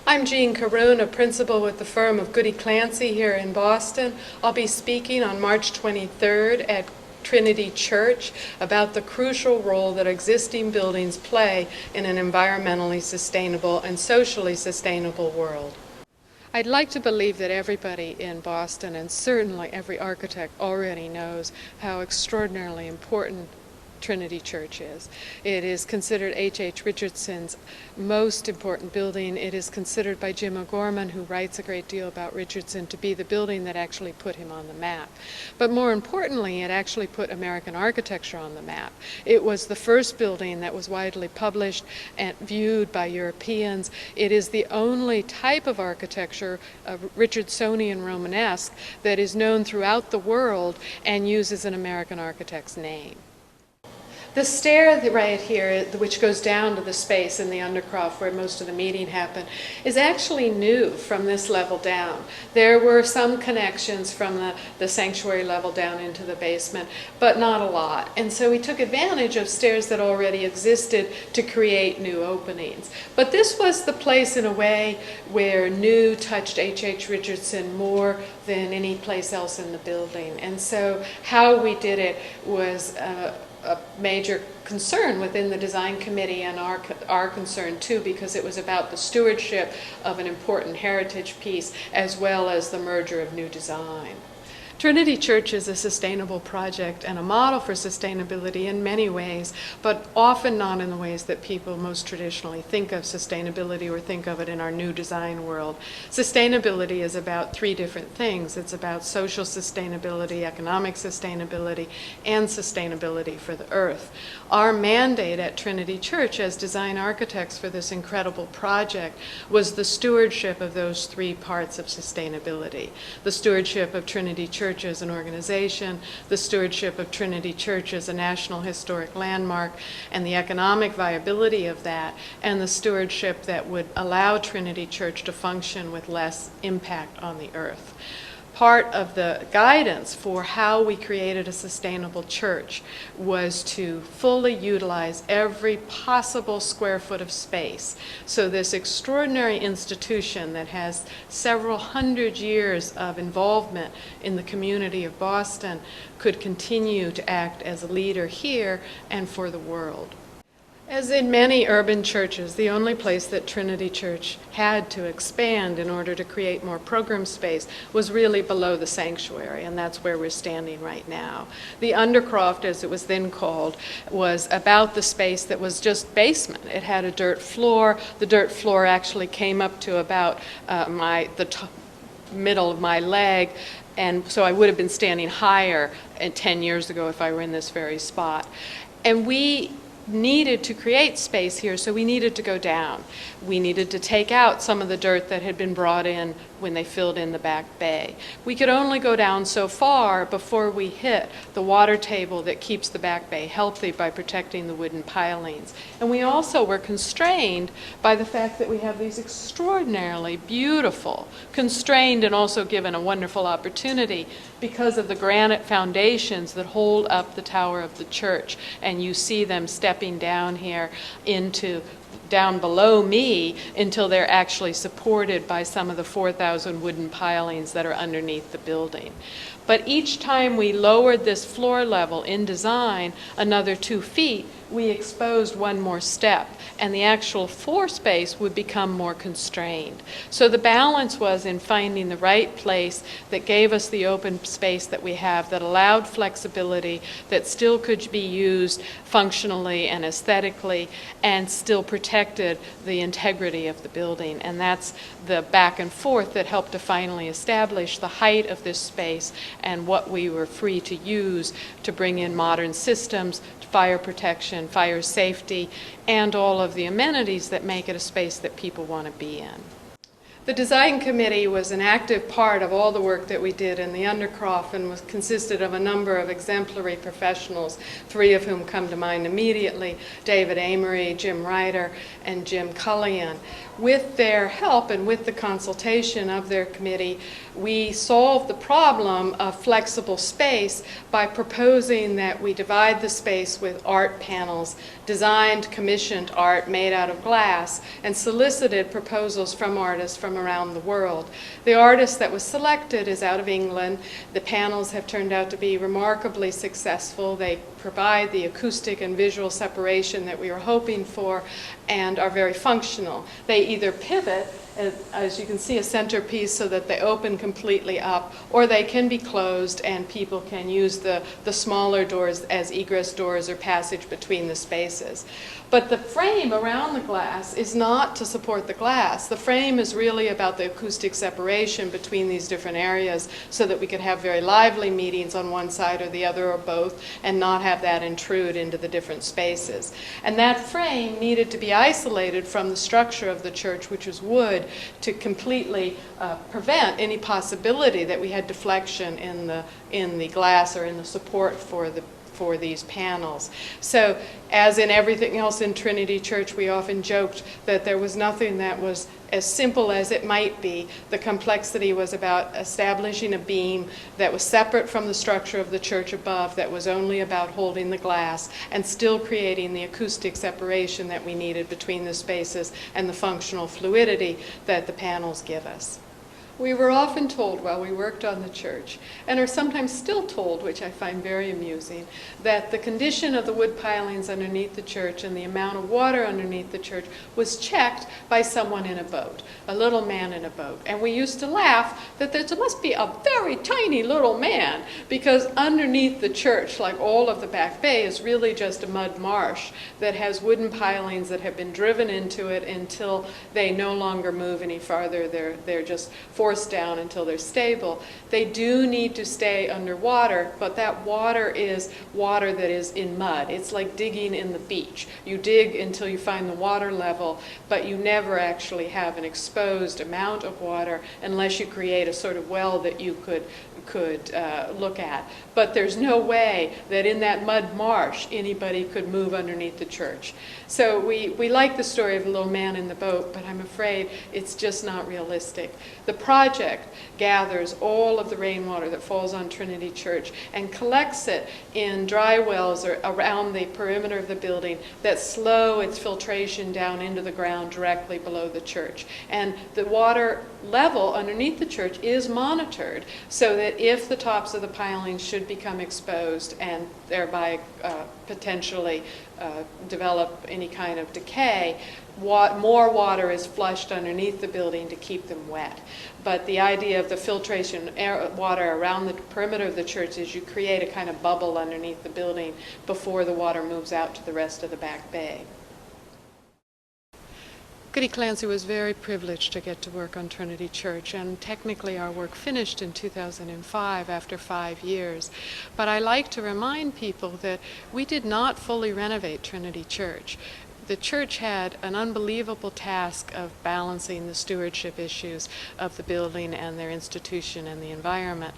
I'm Jean Carroon, a principal with the firm of Goody Clancy here in Boston. I'll be speaking on March 23rd at Trinity Church about the crucial role that existing buildings play in an environmentally sustainable and socially sustainable world. I'd like to believe that everybody in Boston, and certainly every architect, already knows how extraordinarily important Trinity Church is. It is considered H.H. Richardson's most important building. It is considered by Jim O'Gorman, who writes a great deal about Richardson, to be the building that actually put him on the map. But more importantly, it actually put American architecture on the map. It was the first building that was widely published and viewed by Europeans. It is the only type of architecture, Richardsonian Romanesque, that is known throughout the world and uses an American architect's name. The stair right here, which goes down to the space in the Undercroft where most of the meeting happened, is actually new from this level down. There were some connections from the sanctuary level down into the basement, but not a lot. And so we took advantage of stairs that already existed to create new openings. But this was the place in a way where new touched H.H. Richardson more than any place else in the building. And so how we did it was a major concern within the design committee, and our concern too, because it was about the stewardship of an important heritage piece as well as the merger of new design. Trinity Church is a sustainable project and a model for sustainability in many ways, but often not in the ways that people most traditionally think of sustainability or think of it in our new design world. Sustainability is about three different things. It's about social sustainability, economic sustainability, and sustainability for the earth. Our mandate at Trinity Church as design architects for this incredible project was the stewardship of those three parts of sustainability. The stewardship of Trinity Church as an organization, the stewardship of Trinity Church as a national historic landmark, and the economic viability of that, and the stewardship that would allow Trinity Church to function with less impact on the earth. Part of the guidance for how we created a sustainable church was to fully utilize every possible square foot of space. So this extraordinary institution that has several hundred years of involvement in the community of Boston could continue to act as a leader here and for the world. As in many urban churches, the only place that Trinity Church had to expand in order to create more program space was really below the sanctuary, and that's where we're standing right now. The Undercroft, as it was then called, was about the space that was just basement. It had a dirt floor. The dirt floor actually came up to about the middle of my leg, and so I would have been standing higher 10 years ago if I were in this very spot. And we needed to create space here, so we needed to go down. We needed to take out some of the dirt that had been brought in when they filled in the back bay. We could only go down so far before we hit the water table that keeps the back bay healthy by protecting the wooden pilings. And we also were constrained by the fact that we have these extraordinarily beautiful, constrained and also given a wonderful opportunity because of the granite foundations that hold up the tower of the church. And you see them stepping down here down below me until they're actually supported by some of the 4,000 wooden pilings that are underneath the building. But each time we lowered this floor level in design another 2 feet, we exposed one more step, and the actual floor space would become more constrained. So the balance was in finding the right place that gave us the open space that we have, that allowed flexibility, that still could be used functionally and aesthetically, and still protected the integrity of the building. And that's the back and forth that helped to finally establish the height of this space and what we were free to use to bring in modern systems, fire protection, fire safety, and all of the amenities that make it a space that people want to be in. The design committee was an active part of all the work that we did in the Undercroft and consisted of a number of exemplary professionals, three of whom come to mind immediately: David Amory, Jim Ryder, and Jim Cullian. With their help and with the consultation of their committee, we solved the problem of flexible space by proposing that we divide the space with art panels, designed, commissioned art made out of glass, and solicited proposals from artists from around the world. The artist that was selected is out of England. The panels have turned out to be remarkably successful. They provide the acoustic and visual separation that we were hoping for and are very functional. They either pivot, as you can see, a centerpiece so that they open completely up, or they can be closed and people can use the smaller doors as egress doors or passage between the spaces. But the frame around the glass is not to support the glass. The frame is really about the acoustic separation between these different areas so that we could have very lively meetings on one side or the other or both and not have that intrude into the different spaces. And that frame needed to be isolated from the structure of the church, which was wood, to completely prevent any possibility that we had deflection in the glass or in the support for these panels. So, as in everything else in Trinity Church, we often joked that there was nothing that was as simple as it might be. The complexity was about establishing a beam that was separate from the structure of the church above, that was only about holding the glass, and still creating the acoustic separation that we needed between the spaces and the functional fluidity that the panels give us. We were often told while we worked on the church, and are sometimes still told, which I find very amusing, that the condition of the wood pilings underneath the church and the amount of water underneath the church was checked by someone in a boat, a little man in a boat. And we used to laugh that there must be a very tiny little man, because underneath the church, like all of the back bay, is really just a mud marsh that has wooden pilings that have been driven into it until they no longer move any farther. They're just forced down until they're stable. They do need to stay underwater, but that water is water that is in mud. It's like digging in the beach. You dig until you find the water level, but you never actually have an exposed amount of water unless you create a sort of well that you could look at. But there's no way that in that mud marsh anybody could move underneath the church. So we like the story of the little man in the boat, but I'm afraid it's just not realistic. The project gathers all of the rainwater that falls on Trinity Church and collects it in dry wells or around the perimeter of the building that slow its filtration down into the ground directly below the church. And the water level underneath the church is monitored so that if the tops of the pilings should become exposed and thereby potentially develop any kind of decay, more water is flushed underneath the building to keep them wet. But the idea of the filtration water around the perimeter of the church is you create a kind of bubble underneath the building before the water moves out to the rest of the back bay. Goody Clancy was very privileged to get to work on Trinity Church, and technically our work finished in 2005 after 5 years. But I like to remind people that we did not fully renovate Trinity Church. The church had an unbelievable task of balancing the stewardship issues of the building and their institution and the environment.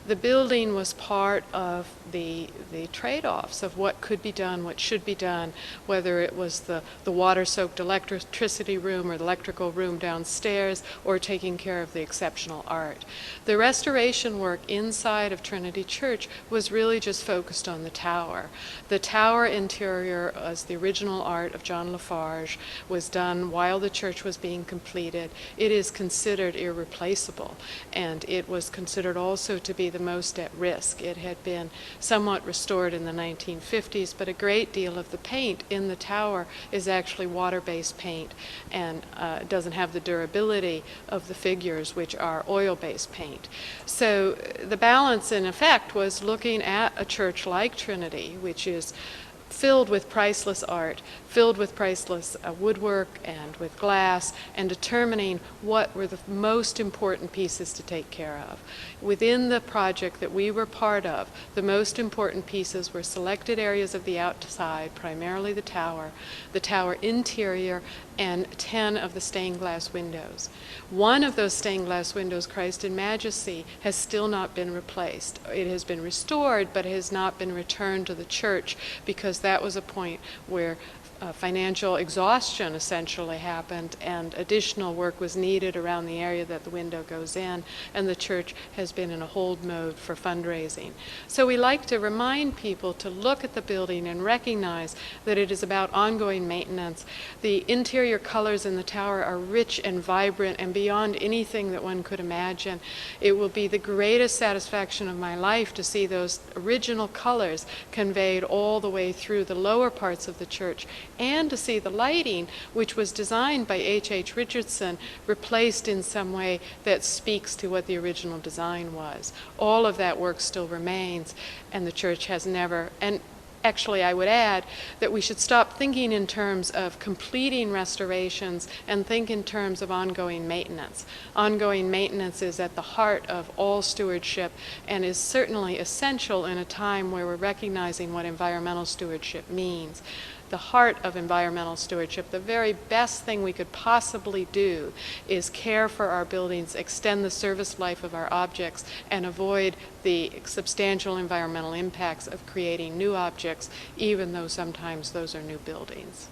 The building was part of the trade-offs of what could be done, what should be done, whether it was the water-soaked electricity room or the electrical room downstairs, or taking care of the exceptional art. The restoration work inside of Trinity Church was really just focused on the tower. The tower interior, as the original art of John Lafarge, was done while the church was being completed. It is considered irreplaceable, and it was considered also to be the most at risk. It had been somewhat restored in the 1950s, but a great deal of the paint in the tower is actually water-based paint and doesn't have the durability of the figures, which are oil-based paint. So the balance, in effect, was looking at a church like Trinity, which is filled with priceless art, filled with priceless woodwork and with glass, and determining what were the most important pieces to take care of. Within the project that we were part of, the most important pieces were selected areas of the outside, primarily the tower interior, and 10 of the stained glass windows. One of those stained glass windows, Christ in Majesty, has still not been replaced. It has been restored, but it has not been returned to the church because that was a point where financial exhaustion essentially happened, and additional work was needed around the area that the window goes in, and the church has been in a hold mode for fundraising. So we like to remind people to look at the building and recognize that it is about ongoing maintenance. The interior colors in the tower are rich and vibrant and beyond anything that one could imagine. It will be the greatest satisfaction of my life to see those original colors conveyed all the way through the lower parts of the church, and to see the lighting, which was designed by H.H. Richardson, replaced in some way that speaks to what the original design was. All of that work still remains, and the church has never, and actually I would add that we should stop thinking in terms of completing restorations and think in terms of ongoing maintenance. Ongoing maintenance is at the heart of all stewardship and is certainly essential in a time where we're recognizing what environmental stewardship means. The heart of environmental stewardship, the very best thing we could possibly do, is care for our buildings, extend the service life of our objects, and avoid the substantial environmental impacts of creating new objects, even though sometimes those are new buildings.